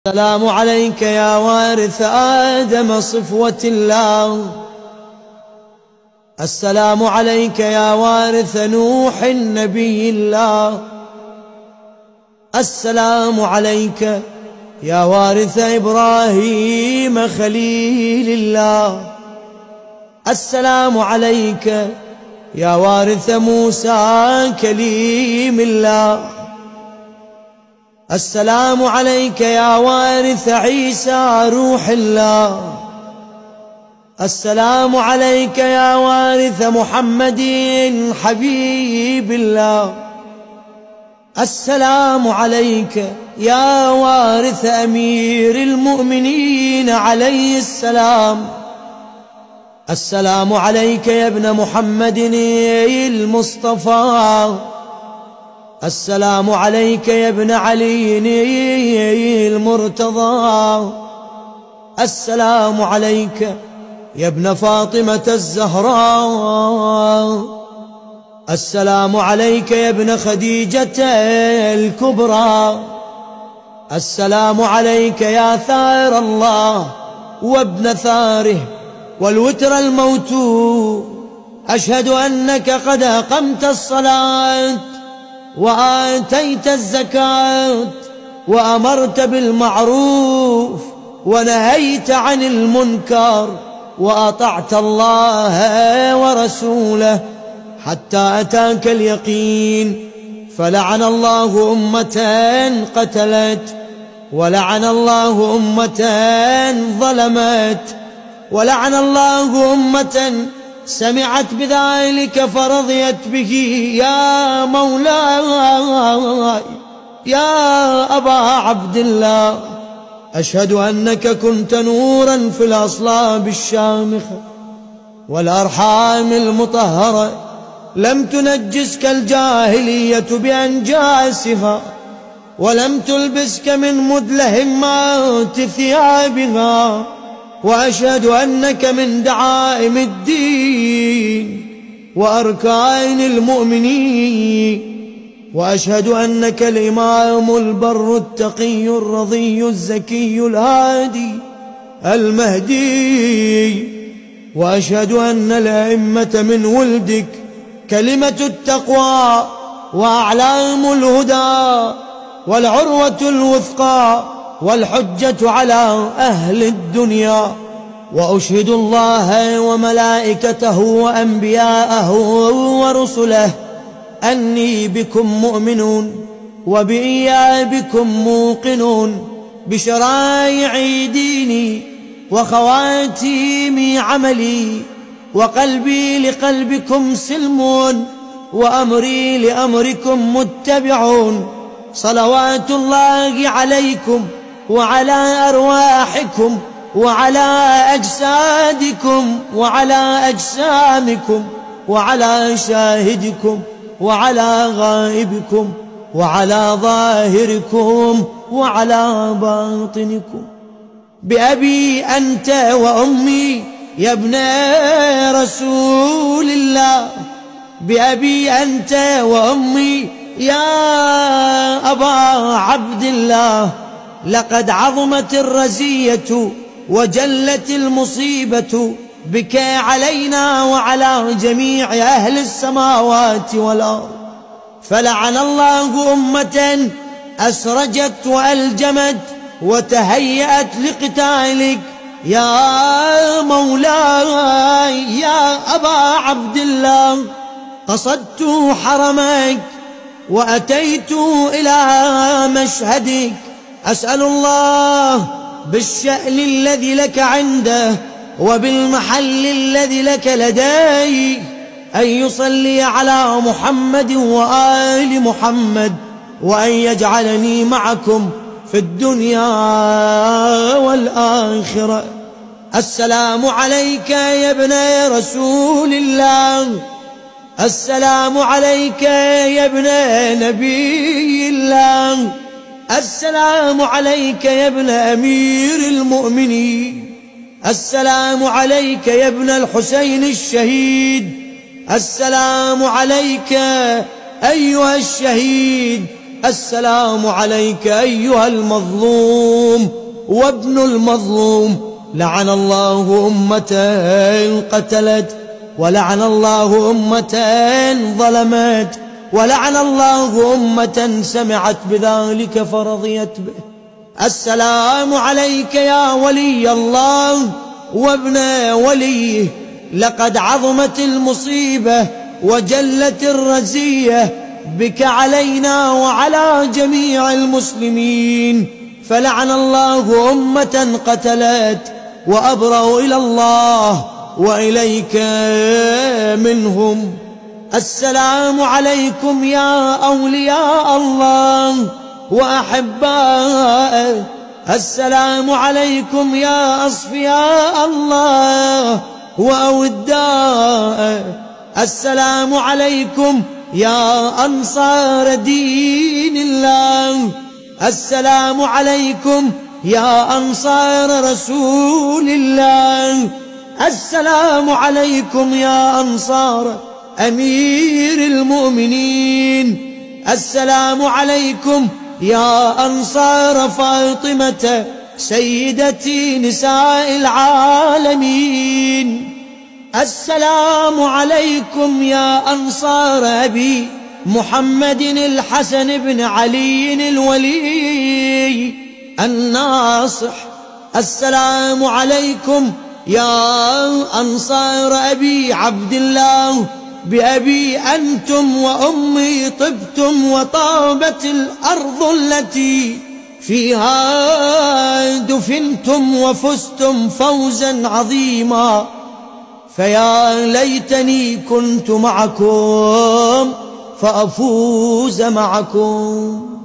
السلام عليك يا وارث آدم صفوة الله. السلام عليك يا وارث نوح نبي الله. السلام عليك يا وارث إبراهيم خليل الله. السلام عليك يا وارث موسى كليم الله. السلام عليك يا وارث عيسى روح الله. السلام عليك يا وارث محمد حبيب الله. السلام عليك يا وارث أمير المؤمنين عليه السلام. السلام عليك يا ابن محمد المصطفى. السلام عليك يا ابن علي المرتضى. السلام عليك يا ابن فاطمة الزهراء. السلام عليك يا ابن خديجة الكبرى. السلام عليك يا ثار الله وابن ثاره والوتر الموتور. أشهد أنك قد أقمت الصلاة وآتيت الزكاة وأمرت بالمعروف ونهيت عن المنكر وأطعت الله ورسوله حتى أتاك اليقين. فلعن الله أمة قتلت، ولعن الله أمة ظلمت، ولعن الله أمة سمعت بذلك فرضيت به. يا مولاي يا أبا عبد الله، أشهد أنك كنت نورا في الأصلاب الشامخة والأرحام المطهرة، لم تنجسك الجاهلية بأنجاسها، ولم تلبسك من مدلهمات ثيابها. وأشهد أنك من دعائم الدين وأركان المؤمنين. وأشهد أنك الإمام البر التقي الرضي الزكي الهادي المهدي. وأشهد أن الأئمة من ولدك كلمة التقوى وأعلام الهدى والعروة الوثقى والحجة على أهل الدنيا. وأشهد الله وملائكته وأنبياءه ورسله أني بكم مؤمنون وبإيابكم موقنون، بشرائع ديني وخواتيم عملي، وقلبي لقلبكم سلم وأمري لأمركم متبعون. صلوات الله عليكم وعلى أرواحكم وعلى أجسادكم وعلى أجسامكم وعلى شاهدكم وعلى غائبكم وعلى ظاهركم وعلى باطنكم. بأبي أنت وأمي يا ابن رسول الله، بأبي أنت وأمي يا أبا عبد الله. لقد عظمت الرزية وجلت المصيبة بك علينا وعلى جميع أهل السماوات والأرض. فلعن الله أمة أسرجت وألجمت وتهيأت لقتالك. يا مولاي يا أبا عبد الله، قصدت حرمك وأتيت إلى مشهدك، أسأل الله بالشأن الذي لك عنده وبالمحل الذي لك لديه أن يصلي على محمد وآل محمد، وأن يجعلني معكم في الدنيا والآخرة. السلام عليك يا ابن رسول الله. السلام عليك يا ابن نبي الله. السلام عليك يا ابن أمير المؤمنين. السلام عليك يا ابن الحسين الشهيد. السلام عليك أيها الشهيد السلام عليك أيها المظلوم وابن المظلوم. لعن الله أمة قتلت، ولعن الله أمة ظلمت، ولعن الله أمة سمعت بذلك فرضيت به. السلام عليك يا ولي الله وابن وليه. لقد عظمت المصيبة وجلت الرزية بك علينا وعلى جميع المسلمين، فلعن الله أمة قتلت وأبرأوا إلى الله وإليك منهم. السلام عليكم يا أولياء الله وأحباءه. السلام عليكم يا أصفياء الله وأوداءه. السلام عليكم يا أنصار دين الله. السلام عليكم يا أنصار رسول الله. السلام عليكم يا أنصار أمير المؤمنين. السلام عليكم يا أنصار فاطمة سيدتي نساء العالمين. السلام عليكم يا أنصار أبي محمد الحسن بن علي الولي الناصح. السلام عليكم يا أنصار أبي عبد الله، بأبي أنتم وأمي طبتم وطابت الأرض التي فيها دفنتم وفزتم فوزا عظيما. فيا ليتني كنت معكم فأفوز معكم.